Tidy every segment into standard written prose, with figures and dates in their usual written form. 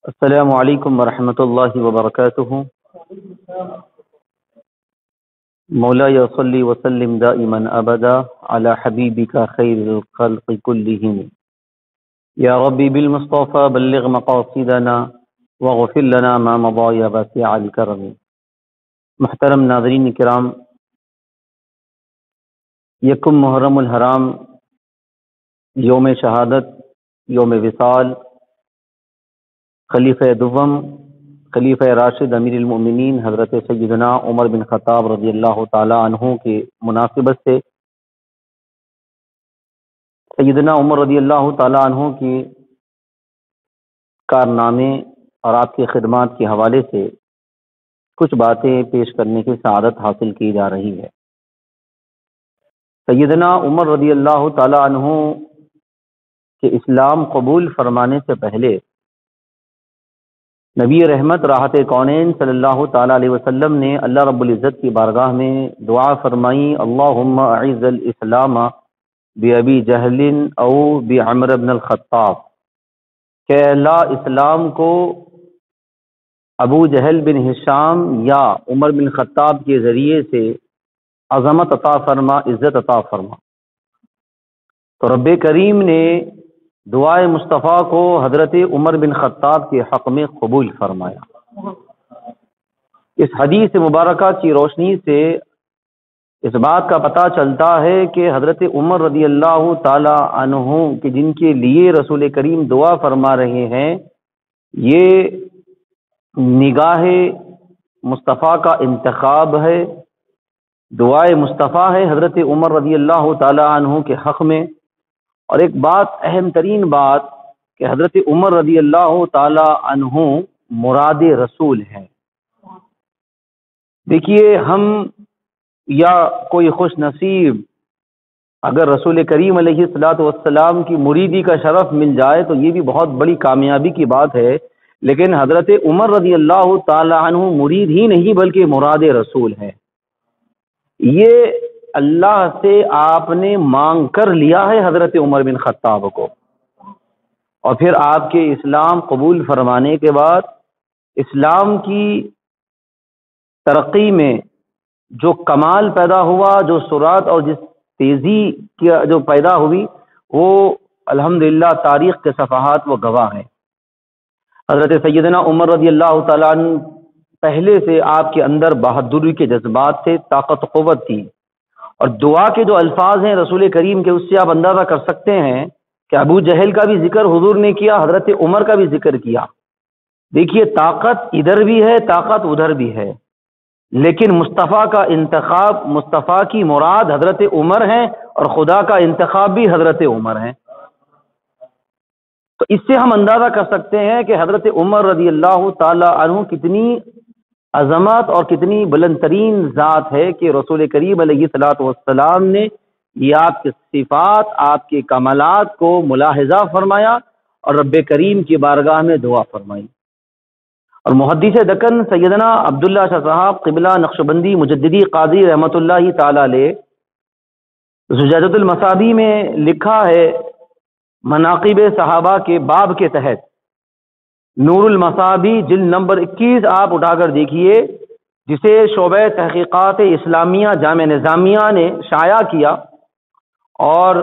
السلام علیکم ورحمۃ اللہ وبرکاتہ۔ مولاي صل وسلم دائما ابدا على حبيبك خير الخلق كلهم يا ربي بالمصطفى بلغ مقاصدنا واغفر لنا ما مضى يا واسع الكرم۔ محترم ناظرین کرام، یکم محرم الحرام، یوم شہادت، یوم وصال خلیفہ دوم، خلیفہ راشد امیر المؤمنین حضرت سیدنا عمر بن خطاب رضی اللہ تعالی عنہ کے مناسبت سے سیدنا عمر رضی اللہ تعالی عنہ کے کارنامے اور آپ کی خدمات کے حوالے سے کچھ باتیں پیش کرنے کی سعادت حاصل کی جا رہی ہے۔ سیدنا عمر رضی اللہ تعالی عنہ کے اسلام قبول فرمانے سے پہلے نبی رحمت راحت کونین صلی اللہ تعالی علیہ وسلم نے اللہ رب العزت کی بارگاہ میں دعا فرمائی، اللہم اعز الاسلام بابی جہل او بعمر بن الخطاب، کہ اللہ اسلام کو ابو جہل بن ہشام یا عمر بن خطاب کے ذریعے سے عظمت عطا فرما، عزت عطا فرما۔ تو رب کریم نے دعائے مصطفیٰ کو حضرت عمر بن خطاب کے حق میں قبول فرمایا۔ اس حدیث مبارکہ کی روشنی سے اس بات کا پتہ چلتا ہے کہ حضرت عمر رضی اللہ تعالی عنہ کہ جن کے لیے رسول کریم دعا فرما رہے ہیں، یہ نگاہ مصطفیٰ کا انتخاب ہے، دعائے مصطفیٰ ہے حضرت عمر رضی اللہ تعالی عنہ کے حق میں۔ اور ایک بات، اہم ترین بات، کہ حضرت عمر رضی اللہ تعالی عنہ مراد رسول ہیں۔ دیکھیے، ہم یا کوئی خوش نصیب اگر رسول کریم علیہ الصلوۃ والسلام کی مریدی کا شرف مل جائے تو یہ بھی بہت بڑی کامیابی کی بات ہے، لیکن حضرت عمر رضی اللہ تعالی عنہ مرید ہی نہیں بلکہ مراد رسول ہیں۔ یہ اللہ سے آپ نے مانگ کر لیا ہے حضرت عمر بن خطاب کو، اور پھر آپ کے اسلام قبول فرمانے کے بعد اسلام کی ترقی میں جو کمال پیدا ہوا، جو سرعت اور جس تیزی کی جو پیدا ہوئی، وہ الحمدللہ تاریخ کے صفحات وہ گواہ ہیں۔ حضرت سیدنا عمر رضی اللہ تعالیٰ عنہ پہلے سے آپ کے اندر بہادری کے جذبات تھے، طاقت قوت تھی، اور دعا کے جو الفاظ ہیں رسول کریم کے، اس سے آپ اندازہ کر سکتے ہیں کہ ابو جہل کا بھی ذکر حضور نے کیا، حضرت عمر کا بھی ذکر کیا۔ دیکھیے، طاقت ادھر بھی ہے، طاقت ادھر بھی ہے، لیکن مصطفیٰ کا انتخاب، مصطفیٰ کی مراد حضرت عمر ہیں، اور خدا کا انتخاب بھی حضرت عمر ہیں۔ تو اس سے ہم اندازہ کر سکتے ہیں کہ حضرت عمر رضی اللہ تعالی عنہ کتنی عظمت اور کتنی بلند ترین ذات ہے کہ رسول کریم علیہ الصلوۃ والسلام نے یہ آپ کے صفات، آپ کے کمالات کو ملاحظہ فرمایا اور رب کریم کی بارگاہ میں دعا فرمائی۔ اور محدث دکن سیدنا عبداللہ شاہ صاحب قبلہ نقشبندی مجددی قاضی رحمۃ اللہ تعالی علیہ زجاجۃ المصابیح میں لکھا ہے، مناقب صحابہ کے باب کے تحت، نور المصابیح جلد نمبر 21 آپ اٹھا کر دیکھیے، جسے شعبہ تحقیقات اسلامیہ جامع نظامیہ نے شائع کیا، اور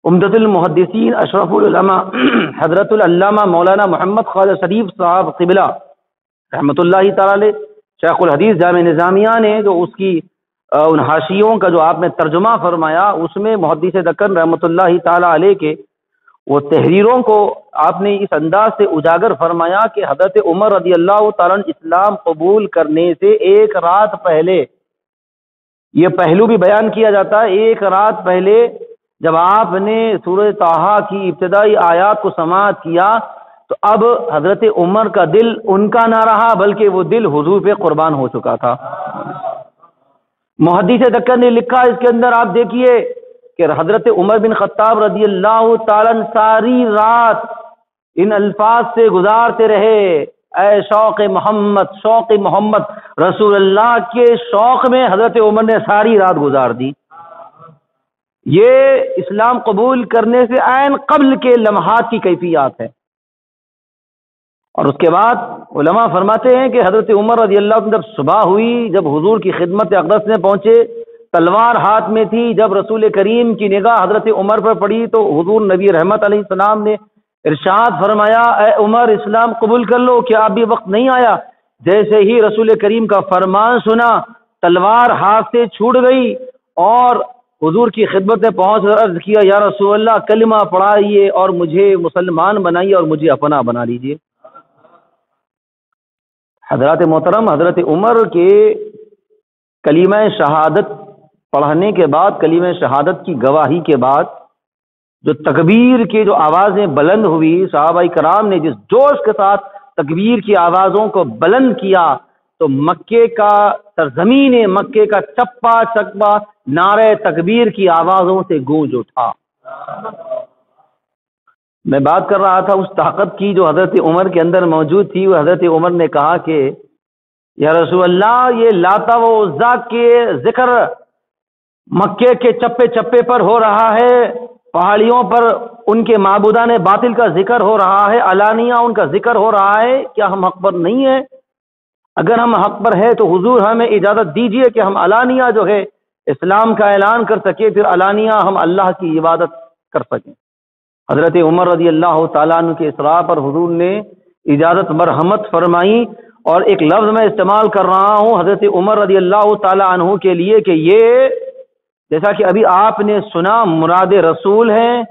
عمدۃ المحدثین اشرف العلماء حضرت العلامہ مولانا محمد خواجہ شریف صاحب قبلہ رحمۃ اللہ تعالی علیہ شیخ الحدیث جامع نظامیہ نے جو اس کی ان حاشیوں کا جو آپ نے ترجمہ فرمایا، اس میں محدث دکن رحمۃ اللہ تعالی علیہ کے وہ تحریروں کو آپ نے اس انداز سے اجاگر فرمایا کہ حضرت عمر رضی اللہ تعالیٰ اسلام قبول کرنے سے ایک رات پہلے، یہ پہلو بھی بیان کیا جاتا ہے، ایک رات پہلے جب آپ نے سورہ طٰہٰ کی ابتدائی آیات کو سماعت کیا تو اب حضرت عمر کا دل ان کا نہ رہا بلکہ وہ دل حضور پہ قربان ہو چکا تھا۔ محدث دکن نے لکھا اس کے اندر، آپ دیکھیے کہ حضرت عمر بن خطاب رضی اللہ تعالیٰ ساری رات ان الفاظ سے گزارتے رہے، اے شوق محمد، شوق محمد، رسول اللہ کے شوق میں حضرت عمر نے ساری رات گزار دی۔ یہ اسلام قبول کرنے سے عین قبل کے لمحات کی کیفیات ہے۔ اور اس کے بعد علماء فرماتے ہیں کہ حضرت عمر رضی اللہ عنہ جب صبح ہوئی، جب حضور کی خدمت اقدس میں پہنچے، تلوار ہاتھ میں تھی، جب رسول کریم کی نگاہ حضرت عمر پر پڑی تو حضور نبی رحمت علیہ السلام نے ارشاد فرمایا، اے عمر اسلام قبول کر لو، کیا ابھی وقت نہیں آیا؟ جیسے ہی رسول کریم کا فرمان سنا، تلوار ہاتھ سے چھوٹ گئی اور حضور کی خدمت میں پہنچ کر عرض کیا، یا رسول اللہ کلمہ پڑھائیے اور مجھے مسلمان بنائیے اور مجھے اپنا بنا لیجیے۔ حضرات محترم، حضرت عمر کے کلمہ شہادت پڑھنے کے بعد، کلمہ شہادت کی گواہی کے بعد جو تکبیر کی جو آوازیں بلند ہوئی، صحابہ کرام نے جس جوش کے ساتھ تکبیر کی آوازوں کو بلند کیا تو مکے کا سرزمین مکے کا چپا چپا نعرہ تکبیر کی آوازوں سے گونج اٹھا۔ میں بات کر رہا تھا اس طاقت کی جو حضرت عمر کے اندر موجود تھی۔ وہ حضرت عمر نے کہا کہ یا رسول اللہ، یہ لاتا و عزا کے ذکر مکے کے چپے چپے پر ہو رہا ہے، پہاڑیوں پر ان کے معبودان باطل کا ذکر ہو رہا ہے، علانیہ ان کا ذکر ہو رہا ہے، کیا ہم حق پر نہیں ہیں؟ اگر ہم حق پر ہے تو حضور ہمیں اجازت دیجئے کہ ہم علانیہ جو ہے اسلام کا اعلان کر سکے، پھر علانیہ ہم اللہ کی عبادت کر سکیں۔ حضرت عمر رضی اللہ تعالیٰ عنہ کے اصرار پر حضور نے اجازت مرحمت فرمائی، اور ایک لفظ میں استعمال کر رہا ہوں حضرت عمر رضی اللہ تعالیٰ عنہ کے لیے کہ یہ جیسا کہ ابھی آپ نے سنا مراد رسول ہیں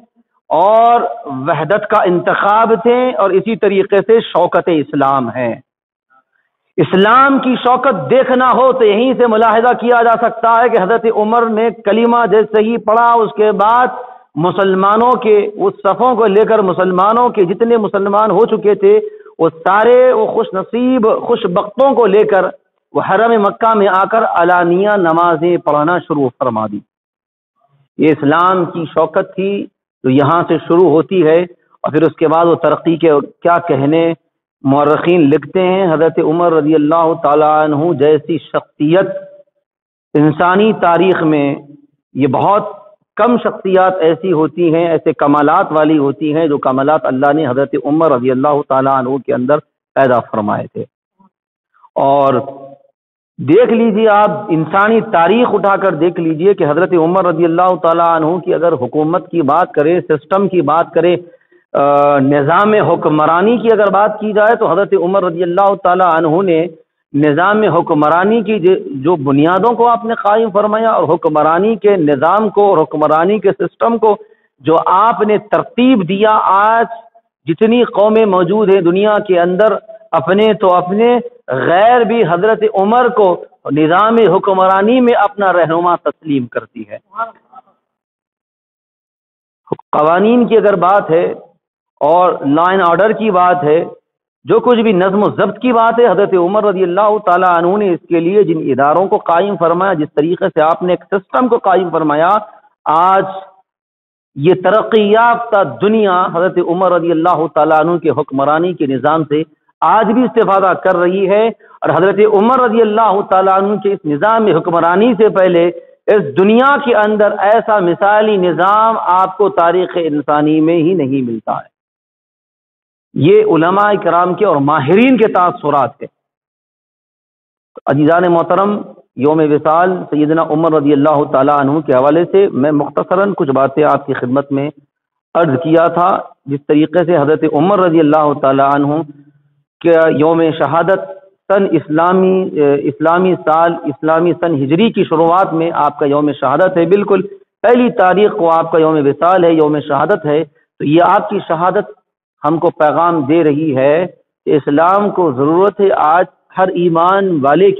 اور وحدت کا انتخاب تھے، اور اسی طریقے سے شوکت اسلام ہے۔ اسلام کی شوکت دیکھنا ہو تو یہیں سے ملاحظہ کیا جا سکتا ہے کہ حضرت عمر نے کلمہ جیسے ہی پڑھا، اس کے بعد مسلمانوں کے اس صفوں کو لے کر مسلمانوں کے جتنے مسلمان ہو چکے تھے وہ سارے وہ خوش نصیب خوش بختوں کو لے کر وہ حرم مکہ میں آ کر علانیہ نمازیں پڑھنا شروع فرما دی۔ یہ اسلام کی شوکت تھی جو یہاں سے شروع ہوتی ہے، اور پھر اس کے بعد وہ ترقی کے کیا کہنے مورخین لکھتے ہیں۔ حضرت عمر رضی اللہ تعالیٰ عنہ جیسی شخصیت انسانی تاریخ میں یہ بہت کم شخصیات ایسی ہوتی ہیں، ایسے کمالات والی ہوتی ہیں جو کمالات اللہ نے حضرت عمر رضی اللہ تعالیٰ عنہ کے اندر پیدا فرمائے تھے۔ اور دیکھ لیجئے آپ انسانی تاریخ اٹھا کر دیکھ لیجئے کہ حضرت عمر رضی اللہ تعالیٰ عنہ کی اگر حکومت کی بات کریں، سسٹم کی بات کریں، نظام حکمرانی کی اگر بات کی جائے تو حضرت عمر رضی اللہ تعالیٰ عنہ نے نظام حکمرانی کی جو بنیادوں کو آپ نے قائم فرمایا، اور حکمرانی کے نظام کو اور حکمرانی کے سسٹم کو جو آپ نے ترتیب دیا، آج جتنی قومیں موجود ہیں دنیا کے اندر اپنے تو اپنے غیر بھی حضرت عمر کو نظام حکمرانی میں اپنا رہنما تسلیم کرتی ہے۔ قوانین کی اگر بات ہے اور لا اینڈ آرڈر کی بات ہے، جو کچھ بھی نظم و ضبط کی بات ہے، حضرت عمر رضی اللہ تعالیٰ عنہ نے اس کے لیے جن اداروں کو قائم فرمایا، جس طریقے سے آپ نے ایک سسٹم کو قائم فرمایا، آج یہ ترقی یافتہ دنیا حضرت عمر رضی اللہ تعالیٰ عنہ کے حکمرانی کے نظام سے آج بھی استفادہ کر رہی ہے۔ اور حضرت عمر رضی اللہ تعالیٰ عنہ کے اس نظام حکمرانی سے پہلے اس دنیا کے اندر ایسا مثالی نظام آپ کو تاریخ انسانی میں ہی نہیں ملتا ہے۔ یہ علماء کرام کے اور ماہرین کے تاثرات ہے۔ عزیزان محترم، یوم وصال سیدنا عمر رضی اللہ تعالیٰ عنہ کے حوالے سے میں مختصراً کچھ باتیں آپ کی خدمت میں عرض کیا تھا۔ جس طریقے سے حضرت عمر رضی اللہ تعالیٰ عنہ کے یوم شہادت سن اسلامی سن ہجری کی شروعات میں آپ کا یوم شہادت ہے، بالکل پہلی تاریخ کو آپ کا یوم وصال ہے، یوم شہادت ہے۔ تو یہ آپ کی شہادت ہم کو پیغام دے رہی ہے کہ اسلام کو ضرورت ہے، آج ہر ایمان والے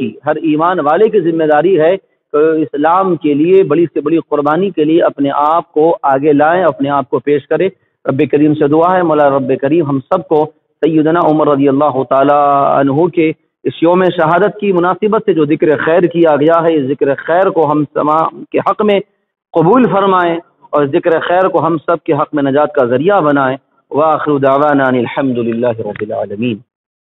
کی ذمہ داری ہے کہ اسلام کے لیے بڑی سے بڑی قربانی کے لیے اپنے آپ کو آگے لائیں، اپنے آپ کو پیش کرے۔ رب کریم سے دعا ہے مولا رب کریم ہم سب کو سیدنا عمر رضی اللہ تعالی عنہ کے اس یوم شہادت کی مناسبت سے جو ذکر خیر کیا گیا ہے، اس ذکر خیر کو ہم سما کے حق میں قبول فرمائیں، اور ذکر خیر کو ہم سب کے حق میں نجات کا ذریعہ بنائیں۔ وآخر دعوانا الحمد للہ رب العالمین۔